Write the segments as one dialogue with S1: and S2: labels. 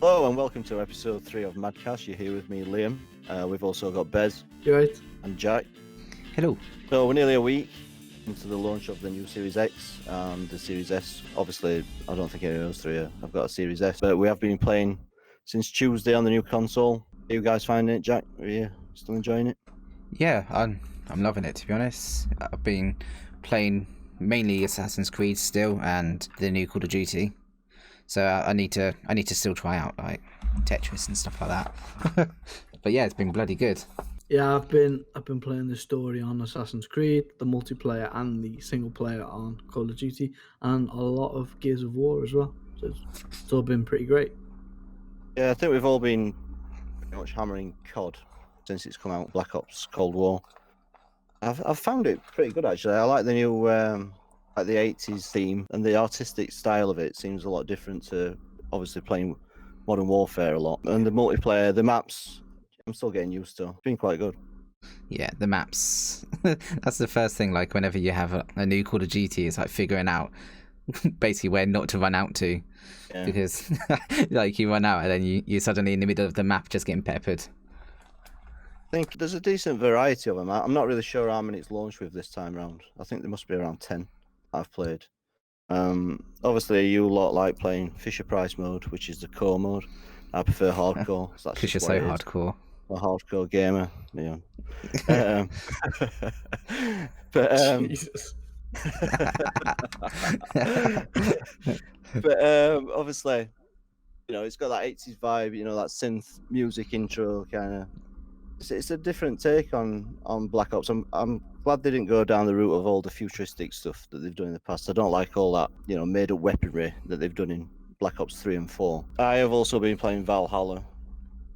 S1: Hello and welcome to episode 3 of MADCAST. You're here with me, Liam. We've also got Bez.
S2: You right?
S1: And Jack.
S3: Hello.
S1: So we're nearly a week into the launch of the new Series X and the Series S. Obviously, I don't think any of those three have got a Series S, but we have been playing since Tuesday on the new console. Are you guys finding it, Jack? Are you still enjoying it?
S3: Yeah, I'm loving it, to be honest. I've been playing mainly Assassin's Creed still and the new Call of Duty. So I need to still try out like Tetris and stuff like that. But yeah, it's been bloody good.
S2: Yeah, I've been playing the story on Assassin's Creed, the multiplayer and the single player on Call of Duty, and a lot of Gears of War as well. So it's all been pretty great.
S1: Yeah, I think we've all been pretty much hammering COD since it's come out, Black Ops Cold War. I've found it pretty good actually. I like the new like the 80s theme, and the artistic style of it seems a lot different to obviously playing Modern Warfare a lot. And the multiplayer, the maps, I'm still getting used to. It's been quite good.
S3: Yeah, the maps. That's the first thing, like whenever you have a new Call of Duty, it's like figuring out basically where not to run out to. Yeah. Because like you run out and then you're suddenly in the middle of the map just getting peppered.
S1: I think there's a decent variety of them. I'm not really sure how many it's launched with this time round. I think there must be around 10 I've played. Obviously you lot like playing Fisher Price mode, which is the core mode. I prefer hardcore. So
S3: because you're so hardcore.
S1: A hardcore gamer, yeah.
S2: Jesus.
S1: But obviously, you know, it's got that 80s vibe, you know, that synth music intro kind of. It's a different take on Black Ops. I'm glad they didn't go down the route of all the futuristic stuff that they've done in the past. I don't like all that, you know, made up weaponry that they've done in Black Ops 3 and 4. I have also been playing Valhalla,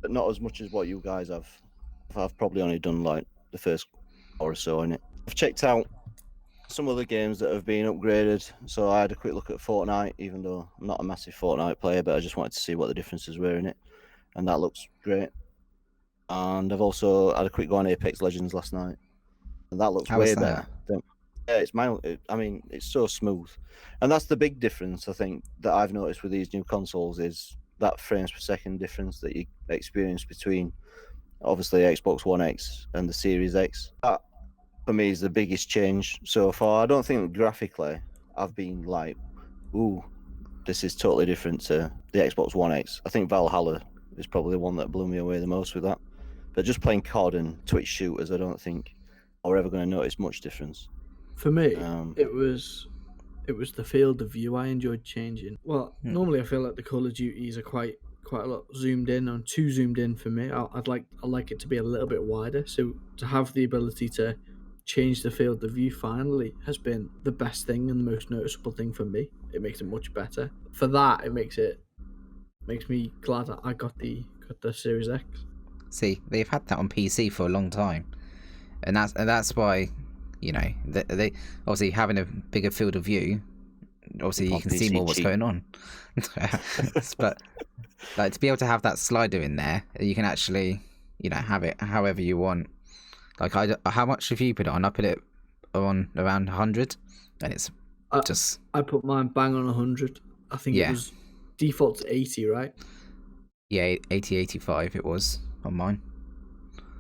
S1: but not as much as what you guys have. I've probably only done like the first hour or so in it. I've checked out some other games that have been upgraded. So I had a quick look at Fortnite, even though I'm not a massive Fortnite player, but I just wanted to see what the differences were in it. And that looks great. And I've also had a quick go on Apex Legends last night, and that looks way better. Yeah, it's I mean, it's so smooth, and that's the big difference I think that I've noticed with these new consoles is that frames per second difference that you experience between obviously Xbox One X and the Series X. That for me is the biggest change so far. I don't think graphically I've been like, ooh, this is totally different to the Xbox One X. I think Valhalla is probably the one that blew me away the most with that. But just playing COD and Twitch shooters, I don't think we're ever going to notice much difference.
S2: For me, it was the field of view I enjoyed changing. Well, normally I feel like the Call of Duties are quite a lot zoomed in, and too zoomed in for me. I like it to be a little bit wider. So to have the ability to change the field of view finally has been the best thing and the most noticeable thing for me. It makes it much better. For that, it makes me glad that I got the Series X.
S3: See, they've had that on PC for a long time, and that's why, you know, they obviously having a bigger field of view. Obviously, you can see more what's going on. But like to be able to have that slider in there, you can actually, you know, have it however you want. Like how much have you put it on? I put it on around 100, and it's just.
S2: I put mine bang on 100. I think it was default to 80, right?
S3: Yeah, 80, 85 it was on mine.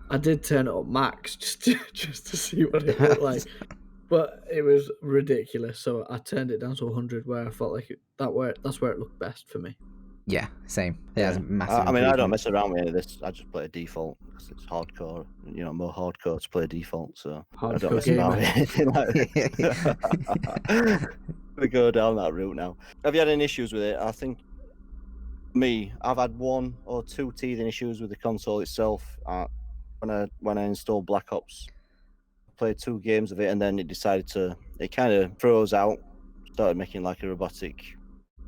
S2: I did turn it up max just to see what it looked like, but it was ridiculous. So I turned it down to 100, where I felt like that's where it looked best for me.
S3: Yeah, same. Yeah, massive.
S1: I mean, I don't mess around with any of this. I just play a default because it's hardcore. You know, more hardcore to play default. So I don't mess around with anything like that. We go down that route now. Have you had any issues with it? I think. I've had 1 or 2 teething issues with the console itself. When I installed Black Ops, I played 2 games of it, and then it kind of froze out, started making like a robotic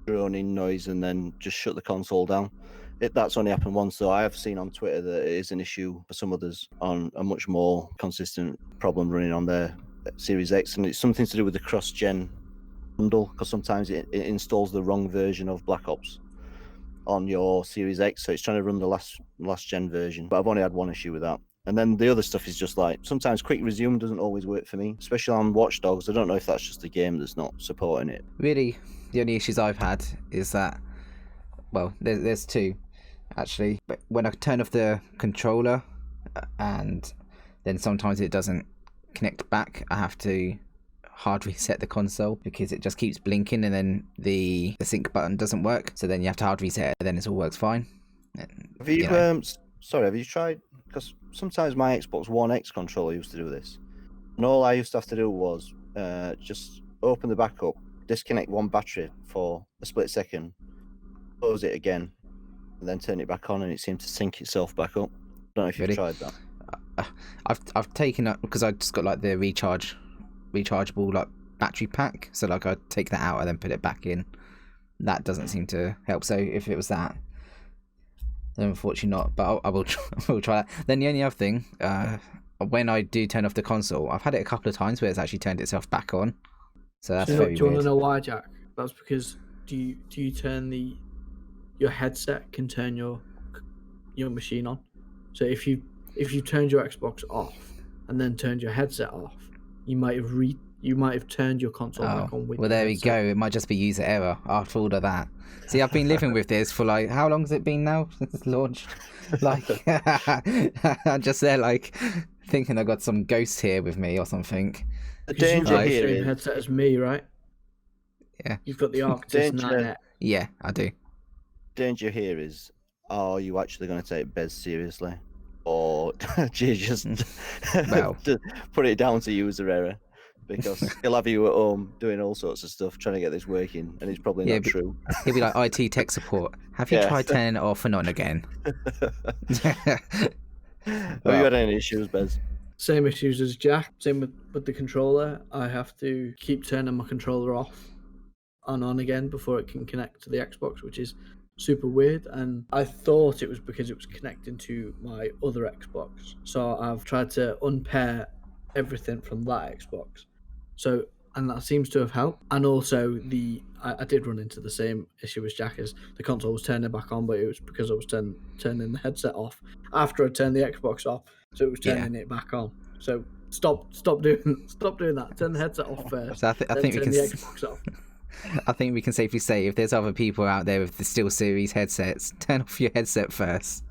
S1: droning noise, and then just shut the console down. That's only happened once, though. I have seen on Twitter that it is an issue for some others on a much more consistent problem running on their Series X, and it's something to do with the cross-gen bundle, because sometimes it installs the wrong version of Black Ops on your Series X, so it's trying to run the last gen version. But I've only had 1 issue with that. And then the other stuff is just like sometimes quick resume doesn't always work for me, especially on Watch Dogs. I don't know if that's just the game that's not supporting it.
S3: Really, the only issues I've had is that, well, there's 2. actually. But when I turn off the controller, and then sometimes it doesn't connect back, I have to hard reset the console because it just keeps blinking, and then the sync button doesn't work. So then you have to hard reset it, and then it all works fine.
S1: Have you, have you tried? Because sometimes my Xbox One X controller used to do this, and all I used to have to do was just open the backup, disconnect one battery for a split second, close it again, and then turn it back on, and it seemed to sync itself back up. I don't know if you've tried that.
S3: I've taken up because I just got like the rechargeable like battery pack, so like I take that out and then put it back in. That doesn't seem to help. So if it was that, then unfortunately not. But I will try that. Then the only other thing, when I do turn off the console, I've had it a couple of times where it's actually turned itself back on. So that's very weird.
S2: Do you want to know why, Jack? That's because do you turn your headset can turn your machine on. So if you turned your Xbox off and then turned your headset off, you might have turned your console back on with.
S3: Well, there we go. It might just be user error after all of that. See, I've been living with this for like, how long has it been now since it's launched? Like, I'm just there like thinking I got some ghost here with me or something.
S1: The danger here
S2: same
S1: is
S2: headset as me, right?
S3: Yeah.
S2: You've got the Arctis 9X.
S3: Yeah, I do.
S1: Danger here is, are you actually going to take Bez seriously, or do you just put it down to user error? Because he'll have you at home doing all sorts of stuff, trying to get this working, and it's probably not true.
S3: He'll be like IT tech support. Have you tried turning it off and on again?
S1: Have you had any issues, Bez?
S2: Same issues as Jack. Same with the controller. I have to keep turning my controller off and on again before it can connect to the Xbox, which is super weird. And I thought it was because it was connecting to my other Xbox. So I've tried to unpair everything from that Xbox. And that seems to have helped. And also I did run into the same issue as Jack, as the console was turning back on, but it was because I was turning the headset off after I turned the Xbox off, so it was turning it back on. So stop doing that. Turn the headset off first.
S3: So I think we can
S2: the Xbox off.
S3: I think we can safely say, if there's other people out there with the SteelSeries headsets, turn off your headset first.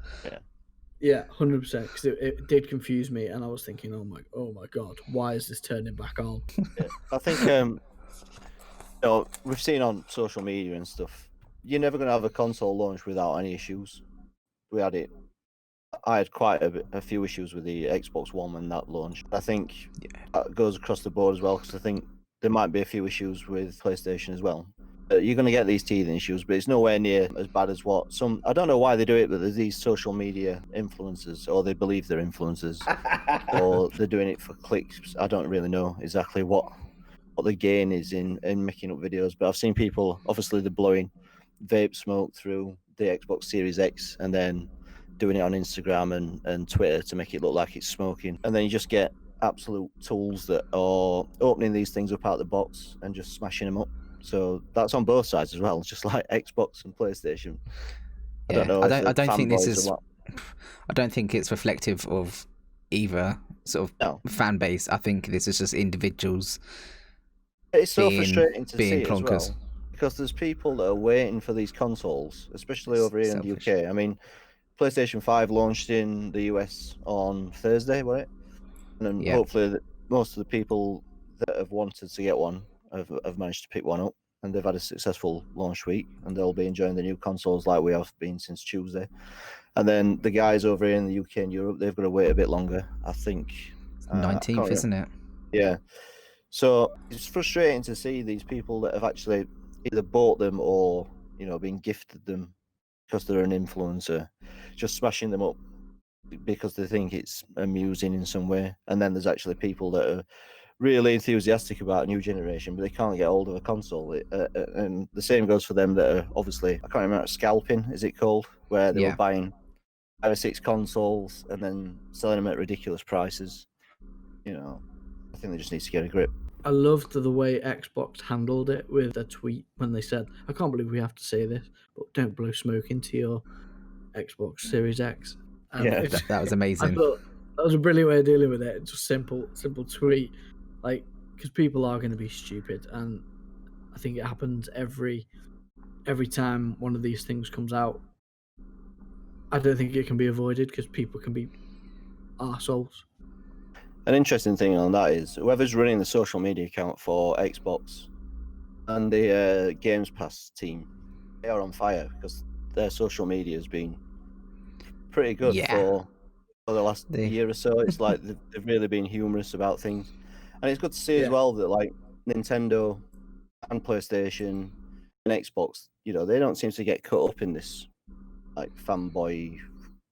S2: Yeah, 100%. Because it did confuse me, and I was thinking, oh my god, why is this turning back on?
S1: I think we've seen on social media and stuff, you're never going to have a console launch without any issues. We had it. I had quite a few issues with the Xbox One when that launched. I think that goes across the board as well, because I think there might be a few issues with PlayStation as well. You're going to get these teething issues, but it's nowhere near as bad as what some. I don't know why they do it, but there's these social media influencers, or they believe they're influencers, or they're doing it for clicks. I don't really know exactly what the gain is in making up videos, but I've seen people, obviously they're blowing vape smoke through the Xbox Series X and then doing it on Instagram and Twitter to make it look like it's smoking. And then you just get absolute tools that are opening these things up out of the box and just smashing them up. So that's on both sides as well, just like Xbox and PlayStation. I don't know.
S3: I don't think this is. I don't think it's reflective of either sort of fan base. I think this is just individuals.
S1: It's so frustrating to see as well, because there's people that are waiting for these consoles, especially over here in the UK. I mean, PlayStation 5 launched in the US on Thursday, wasn't it? And then hopefully most of the people that have wanted to get one have managed to pick one up, and they've had a successful launch week, and they'll be enjoying the new consoles like we have been since Tuesday. And then the guys over here in the UK and Europe, they've got to wait a bit longer. I think
S3: 19th, isn't it?
S1: Yeah. So it's frustrating to see these people that have actually either bought them or, been gifted them because they're an influencer, just smashing them up because they think it's amusing in some way. And then there's actually people that are really enthusiastic about a new generation, but they can't get hold of a console. And the same goes for them that are obviously, I can't remember, scalping, is it called? Where they were buying 5 or 6 consoles and then selling them at ridiculous prices. I think they just need to get a grip.
S2: I loved the way Xbox handled it with a tweet when they said, I can't believe we have to say this, but don't blow smoke into your Xbox Series X.
S3: That was amazing.
S2: I thought that was a brilliant way of dealing with it. It's just simple tweet. Because people are going to be stupid, and I think it happens every time one of these things comes out. I don't think it can be avoided because people can be arseholes.
S1: An interesting thing on that is whoever's running the social media account for Xbox and the Games Pass team, they are on fire because their social media has been pretty good for the last year or so. It's like they've really been humorous about things, and it's good to see as well that like Nintendo and PlayStation and Xbox, you know, they don't seem to get caught up in this like fanboy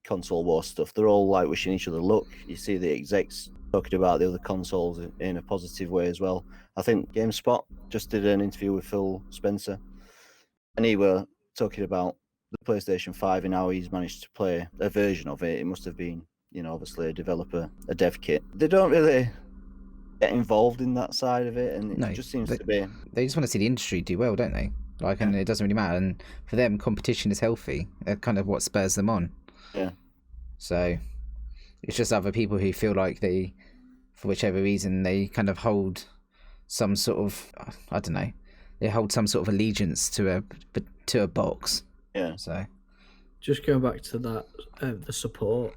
S1: console war stuff. They're all like wishing each other luck. You see the execs talking about the other consoles in a positive way as well. I think GameSpot just did an interview with Phil Spencer, and he were talking about the PlayStation 5 and how he's managed to play a version of it. It must have been, you know, obviously a developer, a dev kit. They don't really get involved in that side of it, and it just seems to be.
S3: They just want to see the industry do well, don't they? Like, and it doesn't really matter. And for them, competition is healthy. Kind of what spurs them on.
S1: Yeah.
S3: So it's just other people who feel like they, for whichever reason, they kind of hold some sort of, I don't know, they hold some sort of allegiance to a box.
S1: Yeah.
S3: So
S2: just going back to that, the support,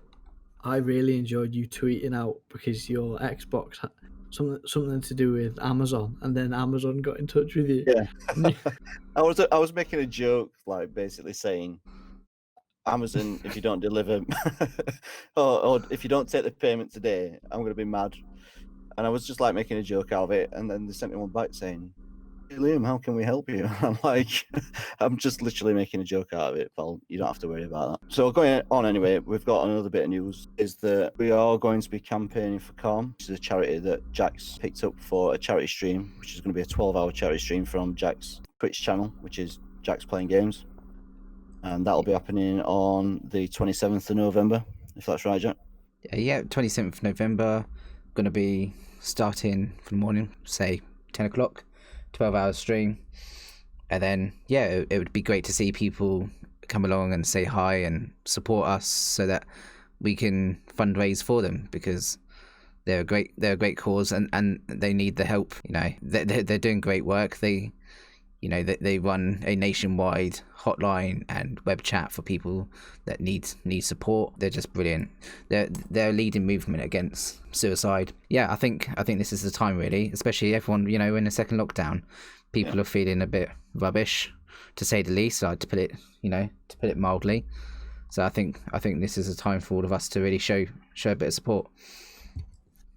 S2: I really enjoyed you tweeting out because your Xbox had something to do with Amazon, and then Amazon got in touch with you.
S1: Yeah. I was making a joke, like basically saying, Amazon, if you don't deliver or if you don't take the payment today, I'm going to be mad. And I was just like making a joke out of it, and then they sent me one back saying, hey, Liam, how can we help you? I'm like, I'm just literally making a joke out of it, pal. You don't have to worry about that. So going on anyway, we've got another bit of news, is that we are going to be campaigning for Calm, which is a charity that Jack's picked up for a charity stream, which is going to be a 12-hour charity stream from Jack's Twitch channel, which is Jack's Playing Games. And that'll be happening on the 27th of November, if that's right, Jack.
S3: Yeah, 27th of November. Going to be starting from the morning, say 10 o'clock, 12-hour stream. And then, yeah, it would be great to see people come along and say hi and support us so that we can fundraise for them, because they're a great cause, and they need the help. You know, they're doing great work. They run a nationwide hotline and web chat for people that need support. They're just brilliant. They're a leading movement against suicide. Yeah, I think this is the time, really, especially everyone, you know, in the second lockdown, people are feeling a bit rubbish, to say the least, to put it mildly. So I think this is a time for all of us to really show a bit of support.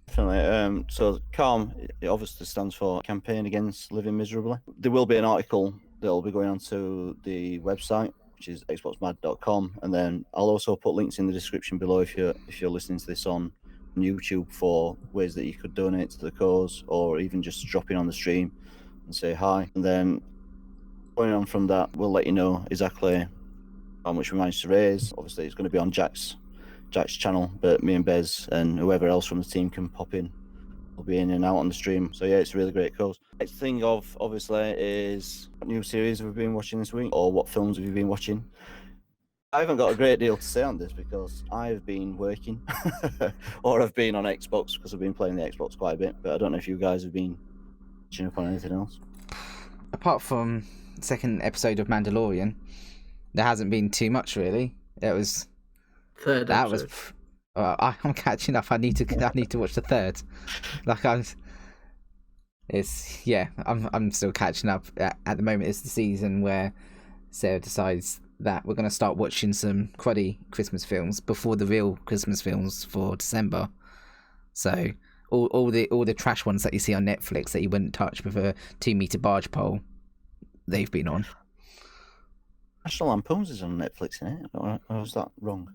S1: Definitely. So CALM, it obviously stands for Campaign Against Living Miserably. There will be an article that'll be going onto the website, which is XboxMAD.com, and then I'll also put links in the description below if you're listening to this on YouTube for ways that you could donate to the cause, or even just drop in on the stream and say hi. And then going on from that, we'll let you know exactly how much we managed to raise. Obviously, it's going to be on Jack's channel, but me and Bez and whoever else from the team can pop in. We'll be in and out on the stream. So yeah, it's a really great cause. Next thing obviously is what new series have we been watching this week, or what films have you been watching? I haven't got a great deal to say on this because I've been working or I've been on Xbox because I've been playing the Xbox quite a bit, but I don't know if you guys have been catching up on anything else. Apart
S3: from the second episode of Mandalorian, there hasn't been too much really. It was
S2: third
S3: that
S2: episode.
S3: Was I'm catching up. I need to watch the third. Like I'm still catching up. At the moment, it's the season where Sarah decides that we're going to start watching some cruddy Christmas films before the real Christmas films for December. So all the trash ones that you see on Netflix that you wouldn't touch with a 2-meter barge pole, they've been on.
S1: National Lampoons is on Netflix, isn't it? Or was that wrong?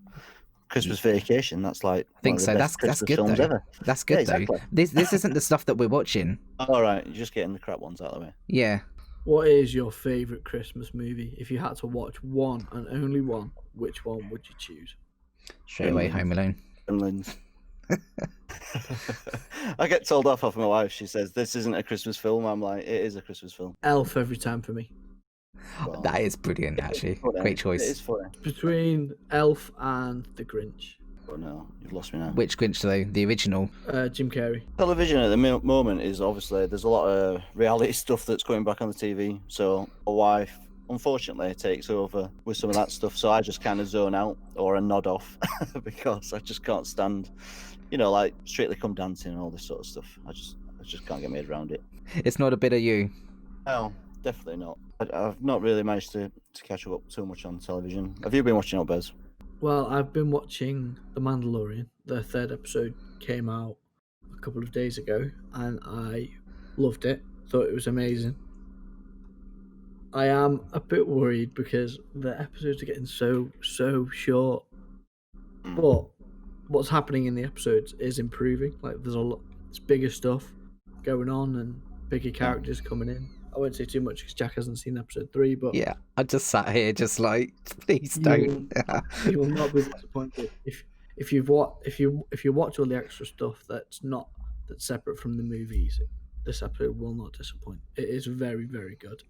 S1: Christmas Vacation, that's like
S3: I think so. That's good though. Ever. That's good though. Exactly. This isn't the stuff that we're watching.
S1: All right, you're just getting the crap ones out of the way.
S3: Yeah.
S2: What is your favourite Christmas movie? If you had to watch one and only one, which one would you choose?
S3: Straight away, Home Alone.
S1: Gremlins. I get told off my wife. She says this isn't a Christmas film. I'm like, it is a Christmas film.
S2: Elf every time for me.
S3: Well, that is brilliant, actually. Great choice.
S1: It is funny.
S2: Between Elf and The Grinch.
S1: Oh no, you've lost me now.
S3: Which Grinch though? The original?
S2: Jim Carrey.
S1: Television at the moment is obviously there's a lot of reality stuff that's going back on the TV. So my wife unfortunately takes over with some of that stuff. So I just kind of zone out or a nod off because I just can't stand, like Strictly Come Dancing and all this sort of stuff. I just can't get my head around it.
S3: It's not a bit of you.
S1: No, definitely not. I've not really managed to catch up too much on television. Have you been watching it, Bez?
S2: Well, I've been watching The Mandalorian. The 3rd episode came out a couple of days ago, and I loved it. Thought it was amazing. I am a bit worried because the episodes are getting so short. But what's happening in the episodes is improving. Like there's bigger stuff going on and bigger characters coming in. I won't say too much because Jack hasn't seen episode 3, but
S3: Yeah, I just sat here just like, please don't.
S2: You will not be disappointed if you watch all the extra stuff that's separate from the movies. This episode will not disappoint. It is very, very good.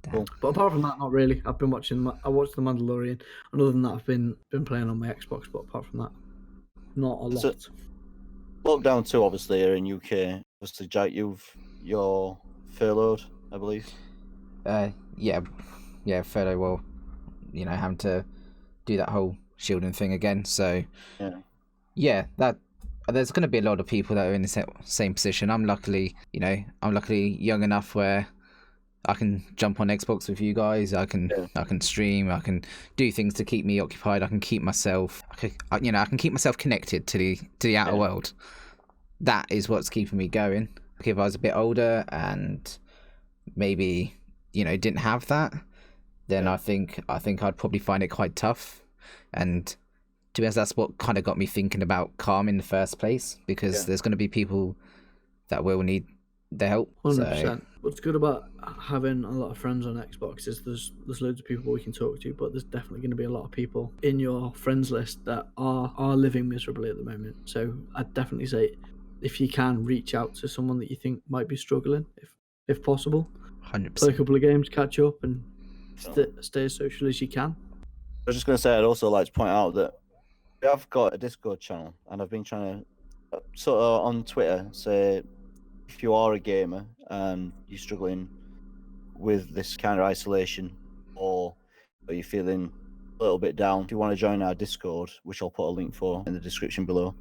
S3: Damn.
S2: But apart from that, not really. I watched The Mandalorian, and other than that, I've been playing on my Xbox. But apart from that, not a lot.
S1: Lockdown 2, obviously, here in UK. Obviously, Jack, you're furloughed, I believe.
S3: Yeah, furlough. Well, having to do that whole shielding thing again. So, yeah, that there's going to be a lot of people that are in the same position. I'm luckily young enough where I can jump on Xbox with you guys. I can stream. I can do things to keep me occupied. I can keep myself. I can keep myself connected to the outer world. That is what's keeping me going. If I was a bit older and maybe didn't have that, then I think I'd probably find it quite tough. And to be honest, that's what kind of got me thinking about Calm in the first place, because there's going to be people that will need the help.
S2: 100%.
S3: So.
S2: What's good about having a lot of friends on Xbox is there's loads of people we can talk to, but there's definitely going to be a lot of people in your friends list that are living miserably at the moment. So I'd definitely say, if you can, reach out to someone that you think might be struggling, if possible.
S3: 100%.
S2: Play a couple of games, catch up, and stay as social as you can.
S1: I was just going to say, I'd also like to point out that we have got a Discord channel, and I've been trying to sort of on Twitter say, if you are a gamer and you're struggling with this kind of isolation, or you're feeling a little bit down, if you want to join our Discord, which I'll put a link for in the description below,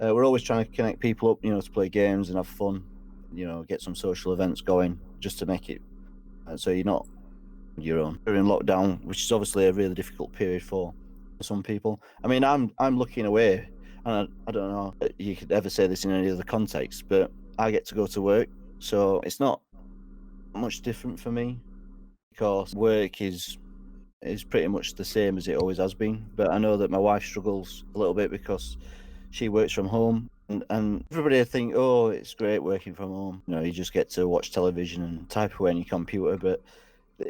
S1: we're always trying to connect people up, to play games and have fun, get some social events going, just to make it so you're not on your own during lockdown, which is obviously a really difficult period for some people. I mean, I'm looking away, and I don't know if you could ever say this in any other context, but I get to go to work, so it's not much different for me, because work is pretty much the same as it always has been. But I know that my wife struggles a little bit because she works from home, and everybody think, oh, it's great working from home. You just get to watch television and type away on your computer, but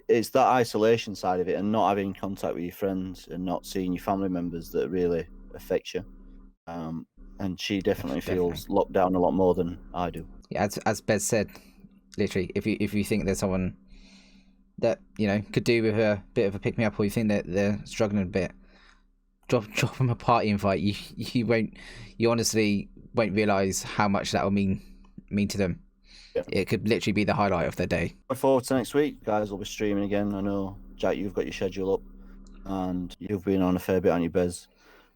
S1: it's that isolation side of it, and not having contact with your friends and not seeing your family members, that really affects you. And she definitely feels locked down a lot more than I do.
S3: Yeah, as Bez said, literally, if you think there's someone that could do with a bit of a pick me up, or you think that they're struggling a bit, drop them a party invite. You honestly won't realize how much that will mean to them. Yeah. It could literally be the highlight of their day.
S1: Look forward to next week, guys. We'll be streaming again. I know, Jack, you've got your schedule up, and you've been on a fair bit on your Bez.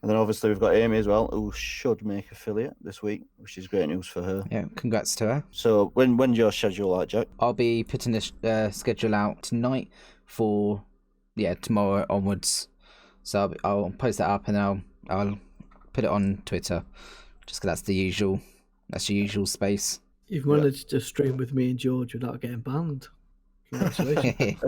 S1: And then obviously we've got Amy as well, who should make affiliate this week, which is great news for her.
S3: Yeah, congrats to her.
S1: So when's your schedule out, Jack?
S3: I'll be putting the schedule out tonight for tomorrow onwards. So I'll post that up, and I'll put it on Twitter, just because that's the usual space.
S2: You've managed to stream with me and George without getting banned. Congratulations.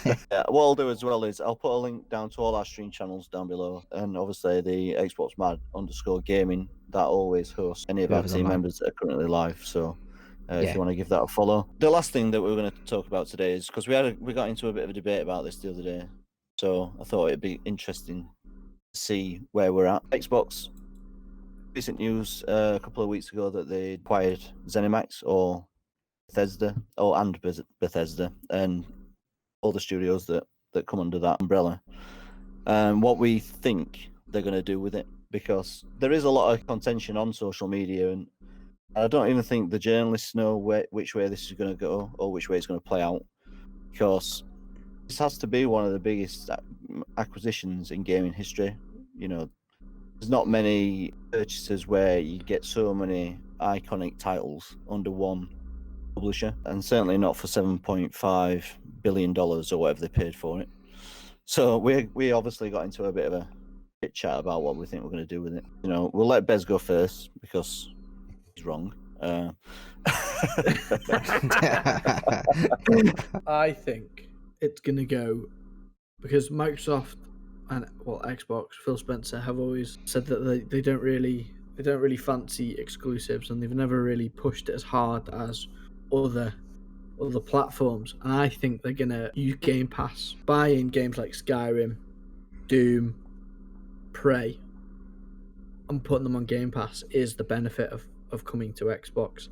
S1: Yeah, what I'll do as well is I'll put a link down to all our stream channels down below, and obviously the XboxMAD _gaming that always hosts any of our team members that are currently live. So if you want to give that a follow. The last thing that we're going to talk about today is, because we got into a bit of a debate about this the other day, so I thought it'd be interesting to see where we're at. Xbox, recent news a couple of weeks ago that they acquired ZeniMax or Bethesda, and Bethesda, and all the studios that come under that umbrella, and what we think they're going to do with it, because there is a lot of contention on social media, and I don't even think the journalists know which way this is going to go or which way it's going to play out. because this has to be one of the biggest acquisitions in gaming history. You know, there's not many purchases where you get so many iconic titles under one publisher, and certainly not for $7.5 billion or whatever they paid for it. So we obviously got into a bit of a chit chat about what we think we're going to do with it. You know, we'll let Bez go first because he's wrong.
S2: I think it's going to go because Microsoft and Xbox, Phil Spencer have always said that they don't really fancy exclusives, and they've never really pushed it as hard as other platforms. And I think they're gonna use Game Pass, buying games like Skyrim, Doom, Prey, and putting them on Game Pass is the benefit of coming to Xbox.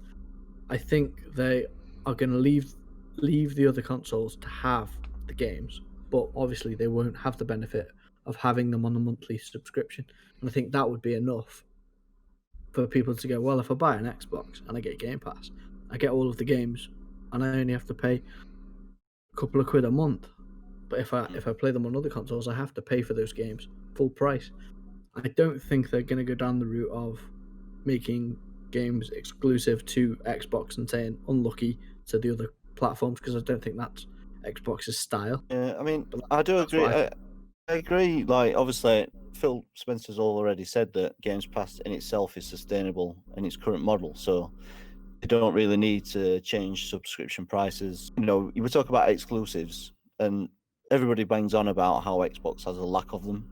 S2: I think they are gonna leave the other consoles to have the games, but obviously they won't have the benefit of having them on a monthly subscription. And I think that would be enough for people to go, well, if I buy an Xbox and I get Game Pass, I get all of the games, and I only have to pay a couple of quid a month. But if I play them on other consoles, I have to pay for those games full price. I don't think they're going to go down the route of making games exclusive to Xbox and saying unlucky to the other platforms, because I don't think that's Xbox's style.
S1: Yeah, I mean, I do agree. I agree. Like, obviously, Phil Spencer's already said that Games Pass in itself is sustainable in its current model, so they don't really need to change subscription prices. You know, you were talking about exclusives, and everybody bangs on about how Xbox has a lack of them.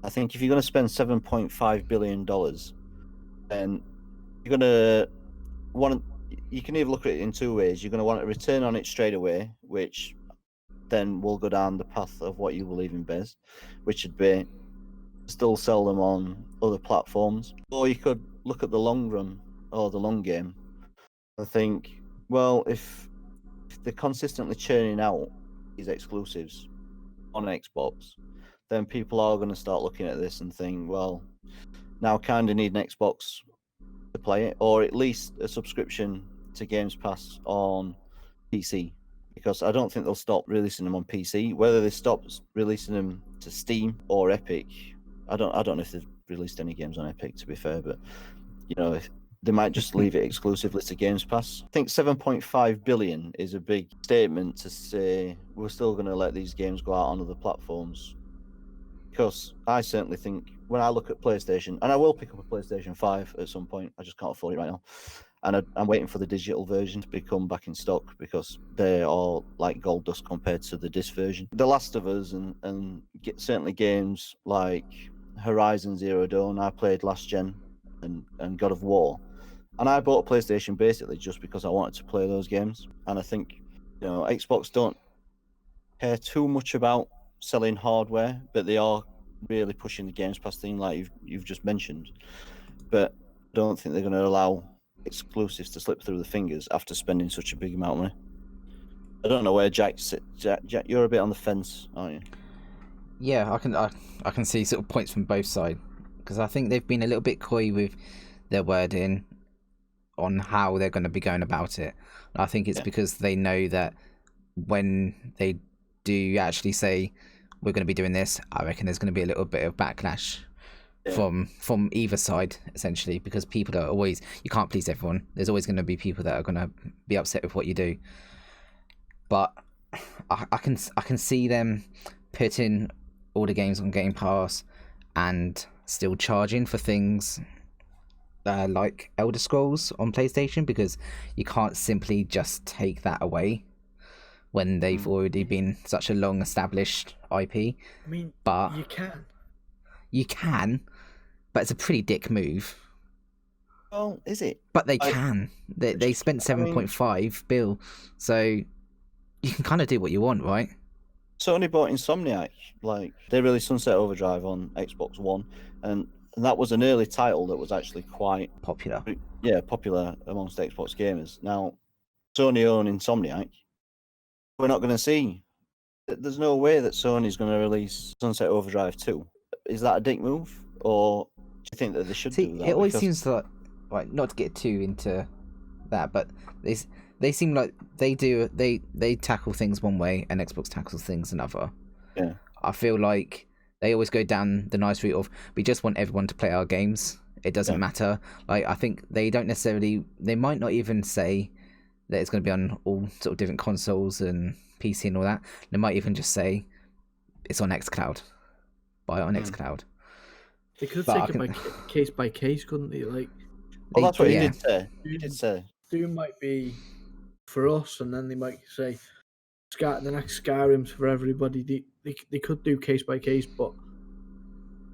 S1: I think if you're going to spend $7.5 billion, then you're going to want. You can either look at it in two ways. You're going to want a return on it straight away, which then will go down the path of what you believe in, Bez, which would be still sell them on other platforms. Or you could look at the long run or the long game. I think, well, if they're consistently churning out these exclusives on Xbox, then people are going to start looking at this and think, well, now I kind of need an Xbox to play it, or at least a subscription to Games Pass on PC. Because I don't think they'll stop releasing them on PC. Whether they stop releasing them to Steam or Epic, I don't know if they've released any games on Epic, to be fair. But you know, they might just leave it exclusively to Games Pass. I think 7.5 billion is a big statement to say we're still going to let these games go out on other platforms. Because I certainly think when I look at PlayStation, and I will pick up a PlayStation 5 at some point, I just can't afford it right now. And I'm waiting for the digital version to become back in stock because they are like gold dust compared to the disc version. The Last of Us and certainly games like Horizon Zero Dawn, I played last gen, and God of War. And I bought a PlayStation basically just because I wanted to play those games. And I think, you know, Xbox don't care too much about selling hardware, but they are really pushing the Games Pass thing like you've just mentioned. But I don't think they're going to allow exclusives to slip through the fingers after spending such a big amount of money. I don't know where Jack, you're a bit on the fence, aren't you?
S3: Yeah, I can see sort of points from both sides, because I think they've been a little bit coy with their wording on how they're going to be going about it. I think it's because they know that when they do actually say we're going to be doing this, I reckon there's going to be a little bit of backlash from either side, essentially, because people are always, you can't please everyone. There's always going to be people that are going to be upset with what you do. But I can see them putting all the games on Game Pass and still charging for things like Elder Scrolls on PlayStation, because you can't simply just take that away when they've already been such a long established IP.
S2: I mean,
S3: but
S2: you can,
S3: but it's a pretty dick move.
S1: Well, is it?
S3: But they can. They spent 7.5 bill, so you can kind of do what you want, right?
S1: Sony bought Insomniac. Like, they released Sunset Overdrive on Xbox One, and that was an early title that was actually quite
S3: popular.
S1: Yeah, popular amongst Xbox gamers. Now, Sony own Insomniac. We're not going to see. There's no way that Sony's going to release Sunset Overdrive 2. Is that a dick move, or do you think that they should do that?
S3: It always seems like not to get too into that, but they seem like they tackle things one way and Xbox tackles things another.
S1: Yeah.
S3: I feel like they always go down the nice route of we just want everyone to play our games. It doesn't matter. Like, I think they don't necessarily. They might not even say that it's going to be on all sort of different consoles and PC and all that. They might even just say it's on xCloud. Buy it on xCloud.
S2: They could take it by case, couldn't they? Like,
S1: well, that's what he did say. He did say
S2: Doom might be for us, and then they might say the next Skyrim's for everybody. They could do case by case, but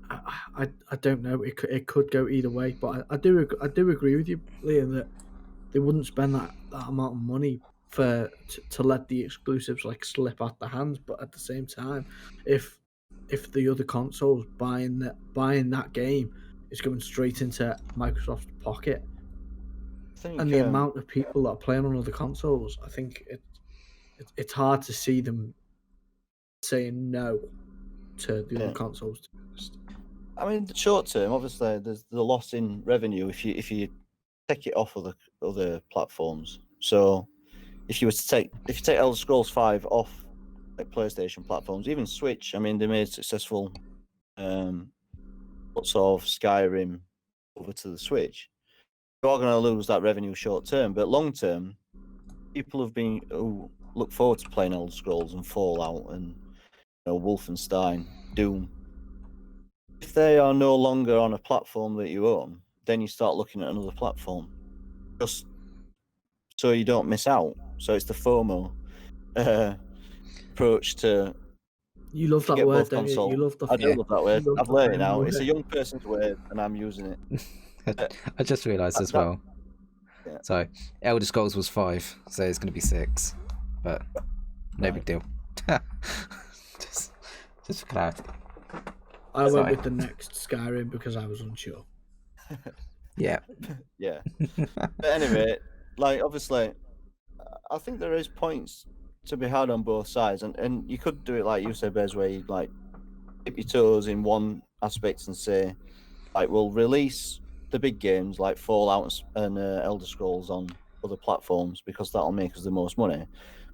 S2: I don't know. It could go either way. But I do agree with you, Liam, that they wouldn't spend that amount of money to let the exclusives like slip out the hands. But at the same time, if the other consoles buying that game is going straight into Microsoft's pocket, and the amount of people that are playing on other consoles, I think it's hard to see them saying no to the other consoles.
S1: I mean, the short term, obviously, there's the loss in revenue if you take it off of the other platforms. So, if you take Elder Scrolls 5 off like PlayStation platforms, even Switch, I mean, they made successful lots of Skyrim over to the Switch. You're going to lose that revenue short term, but long term, people who look forward to playing Elder Scrolls and Fallout and Wolfenstein, Doom. If they are no longer on a platform that you own, then you start looking at another platform, just so you don't miss out. So it's the FOMO approach to.
S2: You love that word, don't you? You love the.
S1: I do love that word. I've learned it now. It's a young person's word, and I'm using it.
S3: I just realised as well. Yeah. So Elder Scrolls was 5, so it's going to be 6, but no big deal. just for clarity.
S2: I went with the next Skyrim because I was unsure.
S3: Yeah.
S1: But anyway, like, obviously, I think there is points to be had on both sides, and you could do it like you said, Bez, where you like dip your toes in one aspect and say, like, we'll release the big games like Fallout and Elder Scrolls on other platforms because that'll make us the most money.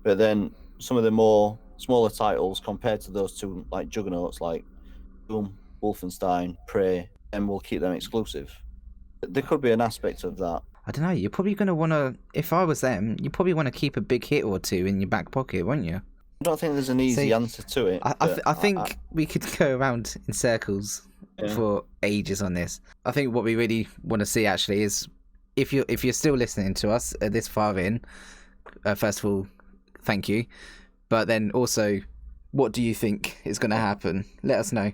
S1: But then some of the more smaller titles compared to those two like juggernauts like Doom, Wolfenstein, Prey, and we'll keep them exclusive. There could be an aspect of that.
S3: I don't know. You're probably going to want to, if I was them, you probably want to keep a big hit or two in your back pocket, won't you?
S1: I don't think there's an easy answer to it.
S3: I think we could go around in circles for ages on this. I think what we really want to see actually is if you're still listening to us this far in, first of all, thank you. But then also, what do you think is going to happen? Let us know.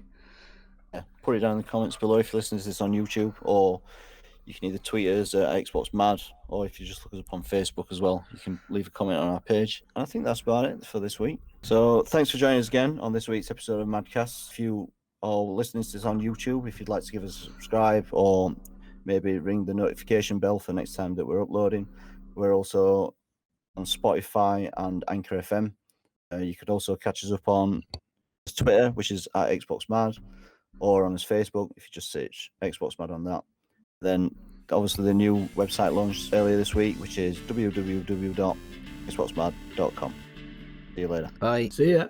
S1: Yeah, put it down in the comments below if you're listening to this on YouTube, or you can either tweet us at XboxMAD, or if you just look us up on Facebook as well, you can leave a comment on our page. And I think that's about it for this week. So thanks for joining us again on this week's episode of MADCAST. If you are listening to this on YouTube, if you'd like to give us a subscribe or maybe ring the notification bell for next time that we're uploading. We're also on Spotify and Anchor FM. You could also catch us up on Twitter, which is at XboxMAD, or on his Facebook if you just search XboxMAD on that. Then obviously the new website launched earlier this week, which is www.xboxmad.com. See you later.
S3: Bye.
S2: See ya.